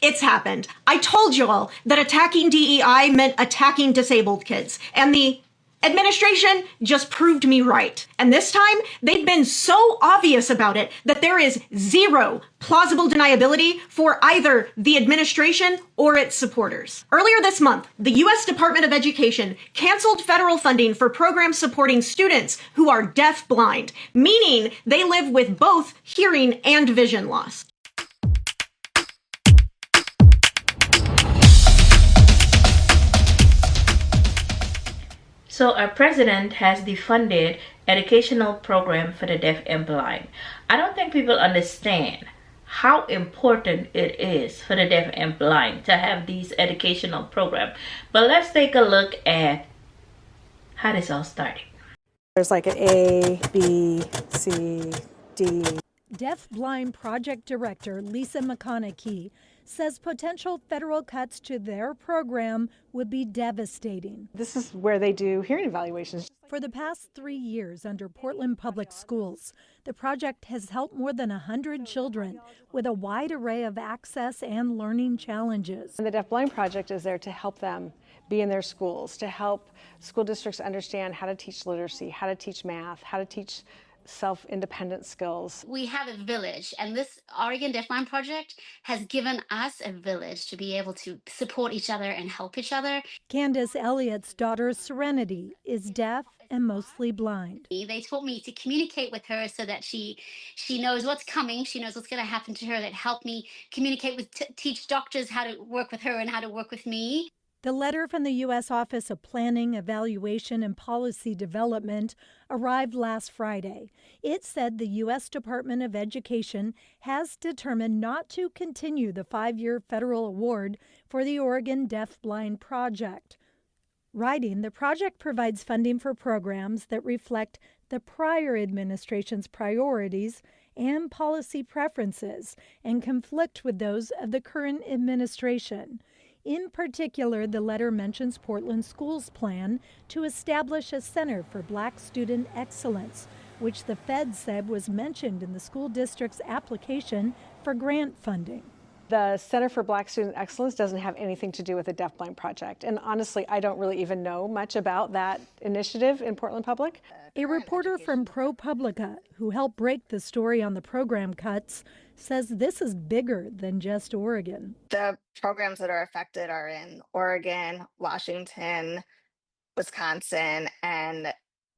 It's happened. I told you all that attacking DEI meant attacking disabled kids, and the administration just proved me right. And this time, they've been so obvious about it that there is zero plausible deniability for either the administration or its supporters. Earlier this month, the U.S. Department of Education canceled federal funding for programs supporting students who are deaf-blind, meaning they live with both hearing and vision loss. So our president has defunded educational program for the deaf and blind. I don't think people understand how important it is for the deaf and blind to have these educational programs. But let's take a look at how this all started. There's like an A, B, C, D. Deaf-blind project director Lisa McConaughey says potential federal cuts to their program would be devastating. This is where they do hearing evaluations. For the past 3 years under Portland Public Schools, the project has helped more than 100 children with a wide array of access and learning challenges. And the Deaf Blind Project is there to help them be in their schools, to help school districts understand how to teach literacy, how to teach math, how to teach self-independent skills. We have a village, and this Oregon Deafblind Project has given us a village to be able to support each other and help each other. Candace Elliott's daughter Serenity is deaf and mostly blind. They taught me to communicate with her so that she knows what's coming, she knows what's going to happen to her. That helped me communicate with, teach doctors how to work with her and how to work with me. The letter from the U.S. Office of Planning, Evaluation, and Policy Development arrived last Friday. It said the U.S. Department of Education has determined not to continue the 5-year federal award for the Oregon Deaf-Blind Project. Writing, the project provides funding for programs that reflect the prior administration's priorities and policy preferences and conflict with those of the current administration. In particular, the letter mentions Portland Schools' plan to establish a Center for Black Student Excellence, which the Fed said was mentioned in the school district's application for grant funding. The Center for Black Student Excellence doesn't have anything to do with the Deaf Blind Project. And honestly, I don't really even know much about that initiative in Portland Public. A reporter from ProPublica, who helped break the story on the program cuts, says this is bigger than just Oregon. The programs that are affected are in Oregon, Washington, Wisconsin, and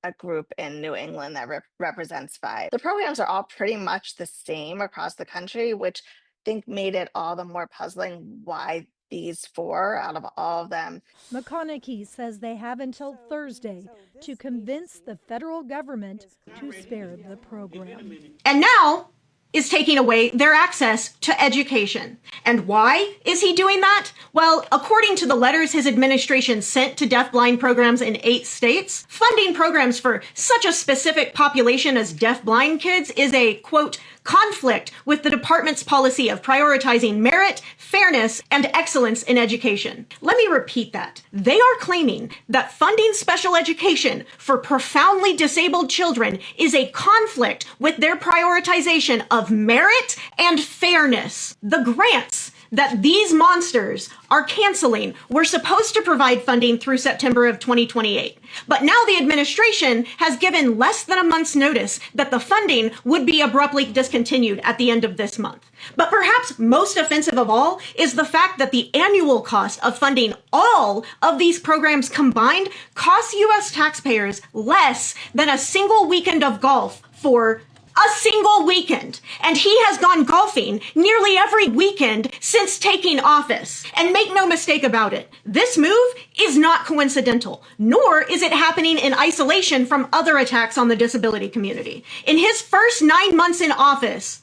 a group in New England that represents 5. The programs are all pretty much the same across the country, which I think made it all the more puzzling why these 4 out of all of them. McConaughey says they have until Thursday to convince the federal government to spare the program. And now is taking away their access to education. And why is he doing that? Well, according to the letters his administration sent to deaf-blind programs in 8 states, funding programs for such a specific population as deaf-blind kids is a, quote, conflict with the department's policy of prioritizing merit, fairness, and excellence in education. Let me repeat that. They are claiming that funding special education for profoundly disabled children is a conflict with their prioritization of merit and fairness. The grants that these monsters are canceling were supposed to provide funding through September of 2028. But now the administration has given less than a month's notice that the funding would be abruptly discontinued at the end of this month. But perhaps most offensive of all is the fact that the annual cost of funding all of these programs combined costs U.S. taxpayers less than a single weekend of golf for a single weekend. And he has gone golfing nearly every weekend since taking office. And make no mistake about it, this move is not coincidental, nor is it happening in isolation from other attacks on the disability community. In his first 9 months in office,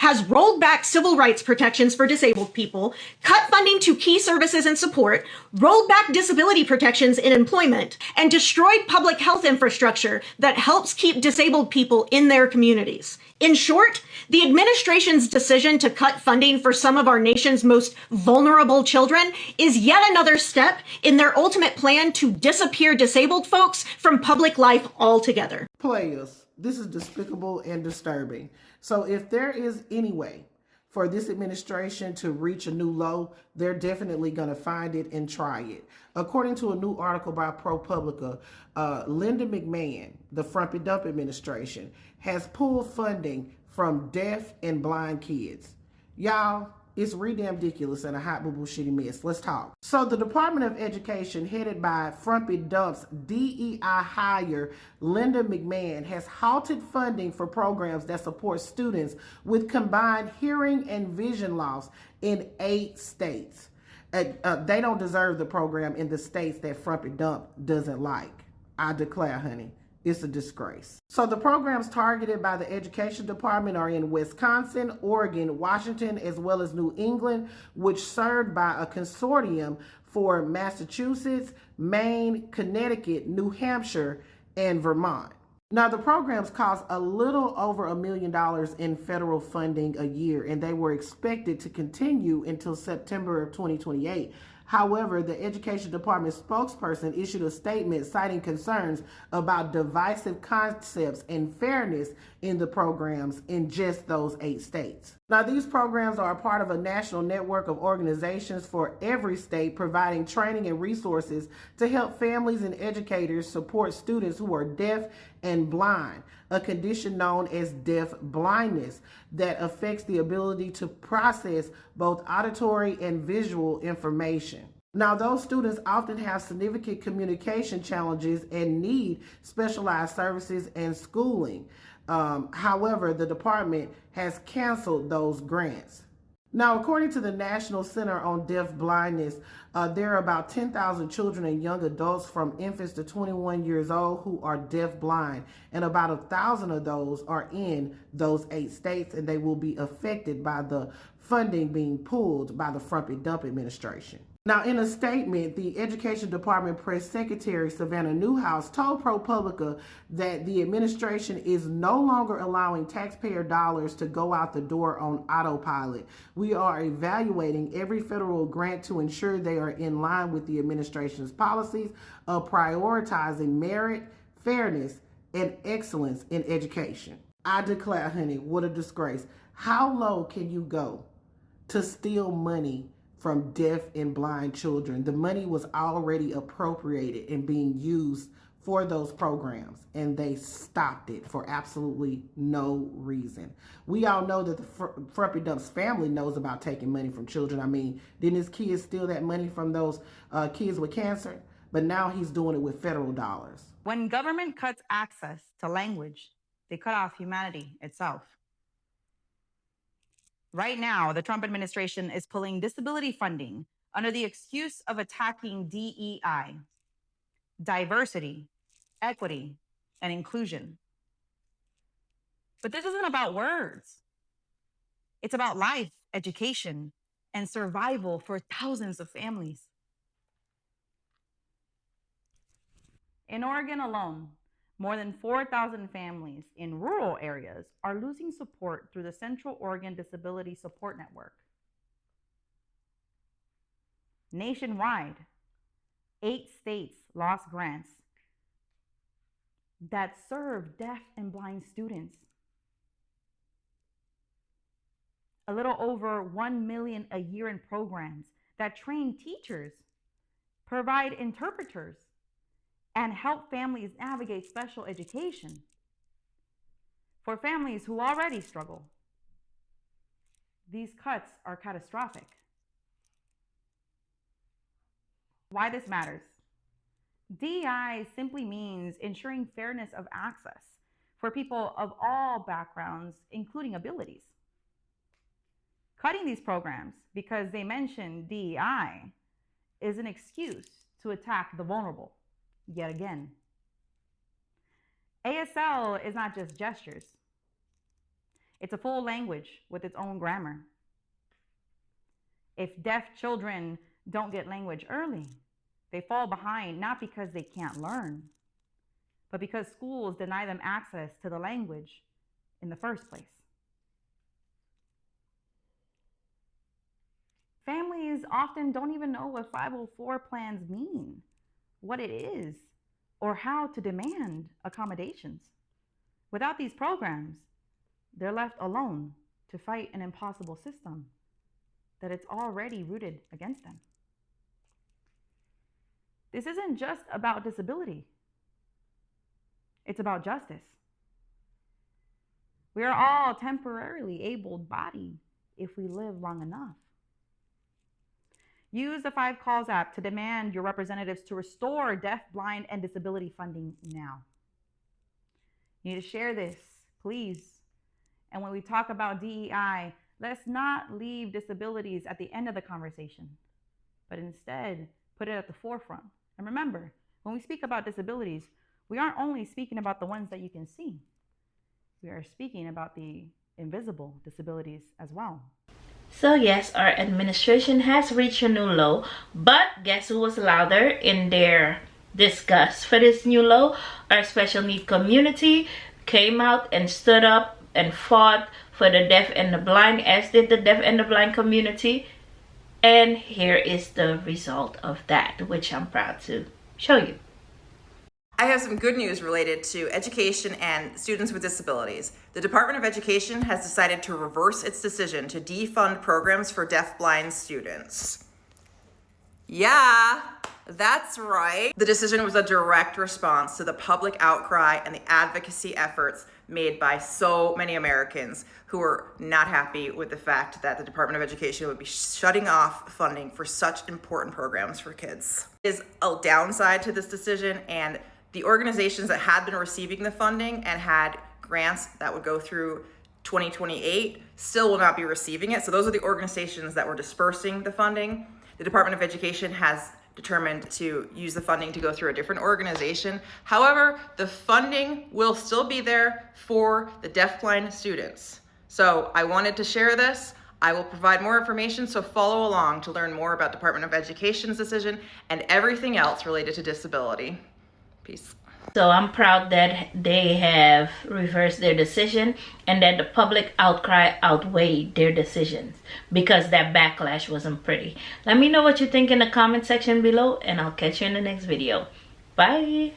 has rolled back civil rights protections for disabled people, cut funding to key services and support, rolled back disability protections in employment, and destroyed public health infrastructure that helps keep disabled people in their communities. In short, the administration's decision to cut funding for some of our nation's most vulnerable children is yet another step in their ultimate plan to disappear disabled folks from public life altogether. Players, this is despicable and disturbing. So if there is any way for this administration to reach a new low, they're definitely going to find it and try it. According to a new article by ProPublica, Linda McMahon, the Frumpy Dump administration, has pulled funding from deaf and blind kids. Y'all, it's ridiculous and a hot boo boo shitty mess. Let's talk. So the Department of Education, headed by Frumpy Dump's DEI hire Linda McMahon, has halted funding for programs that support students with combined hearing and vision loss in 8 states. They don't deserve the program in the states that Frumpy Dump doesn't like. I declare, honey. It's a disgrace. So the programs targeted by the Education Department are in Wisconsin, Oregon, Washington, as well as New England, which served by a consortium for Massachusetts, Maine, Connecticut, New Hampshire, and Vermont. Now, the programs cost a little over $1 million in federal funding a year, and they were expected to continue until September of 2028. However, the Education Department spokesperson issued a statement citing concerns about divisive concepts and fairness in the programs in just those 8 states. Now, these programs are a part of a national network of organizations for every state, providing training and resources to help families and educators support students who are deaf and blind, a condition known as deaf blindness that affects the ability to process both auditory and visual information. Now, those students often have significant communication challenges and need specialized services and schooling. However, the department has canceled those grants. Now, according to the National Center on Deaf Blindness, there are about 10,000 children and young adults from infants to 21 years old who are deaf blind, and about 1,000 of those are in those 8 states, and they will be affected by the funding being pulled by the Frumpy Dump administration. Now, in a statement, the Education Department Press Secretary Savannah Newhouse told ProPublica that the administration is no longer allowing taxpayer dollars to go out the door on autopilot. We are evaluating every federal grant to ensure they are in line with the administration's policies of prioritizing merit, fairness, and excellence in education. I declare, honey, what a disgrace. How low can you go to steal money from deaf and blind children? The money was already appropriated and being used for those programs, and they stopped it for absolutely no reason. We all know that the Frumpy Dump's family knows about taking money from children. I mean, didn't his kids steal that money from those kids with cancer? But now he's doing it with federal dollars. When government cuts access to language, they cut off humanity itself. Right now, the Trump administration is pulling disability funding under the excuse of attacking DEI, diversity, equity, and inclusion. But this isn't about words. It's about life, education, and survival for thousands of families. In Oregon alone, more than 4,000 families in rural areas are losing support through the Central Oregon Disability Support Network. Nationwide, 8 states lost grants that serve deaf and blind students. A little over $1 million a year in programs that train teachers, provide interpreters, and help families navigate special education for families who already struggle. These cuts are catastrophic. Why this matters? DEI simply means ensuring fairness of access for people of all backgrounds, including abilities. Cutting these programs because they mention DEI is an excuse to attack the vulnerable. Yet again. ASL is not just gestures. It's a full language with its own grammar. If deaf children don't get language early, they fall behind not because they can't learn, but because schools deny them access to the language in the first place. Families often don't even know what 504 plans mean, what it is, or how to demand accommodations. Without these programs, they're left alone to to fight an impossible system that it's already rooted against them. This isn't just about disability. It's about justice. We are all temporarily able-bodied if we live long enough. Use the 5 Calls app to demand your representatives to restore deaf, blind, and disability funding now. You need to share this, please. And when we talk about DEI, let's not leave disabilities at the end of the conversation, but instead put it at the forefront. And remember, when we speak about disabilities, we aren't only speaking about the ones that you can see. We are speaking about the invisible disabilities as well. So yes, our administration has reached a new low, but guess who was louder in their disgust for this new low? Our special need community came out and stood up and fought for the deaf and the blind, as did the deaf and the blind community. And here is the result of that, which I'm proud to show you. I have some good news related to education and students with disabilities. The Department of Education has decided to reverse its decision to defund programs for deaf-blind students. Yeah, that's right. The decision was a direct response to the public outcry and the advocacy efforts made by so many Americans who were not happy with the fact that the Department of Education would be shutting off funding for such important programs for kids. There is a downside to this decision, and the organizations that had been receiving the funding and had grants that would go through 2028 still will not be receiving it. So those are the organizations that were dispersing the funding. The Department of Education has determined to use the funding to go through a different organization. However, the funding will still be there for the deafblind students. So I wanted to share this. I will provide more information, so follow along to learn more about Department of Education's decision and everything else related to disability. Peace. So I'm proud that they have reversed their decision and that the public outcry outweighed their decisions, because that backlash wasn't pretty. Let me know what you think in the comment section below, and I'll catch you in the next video. Bye.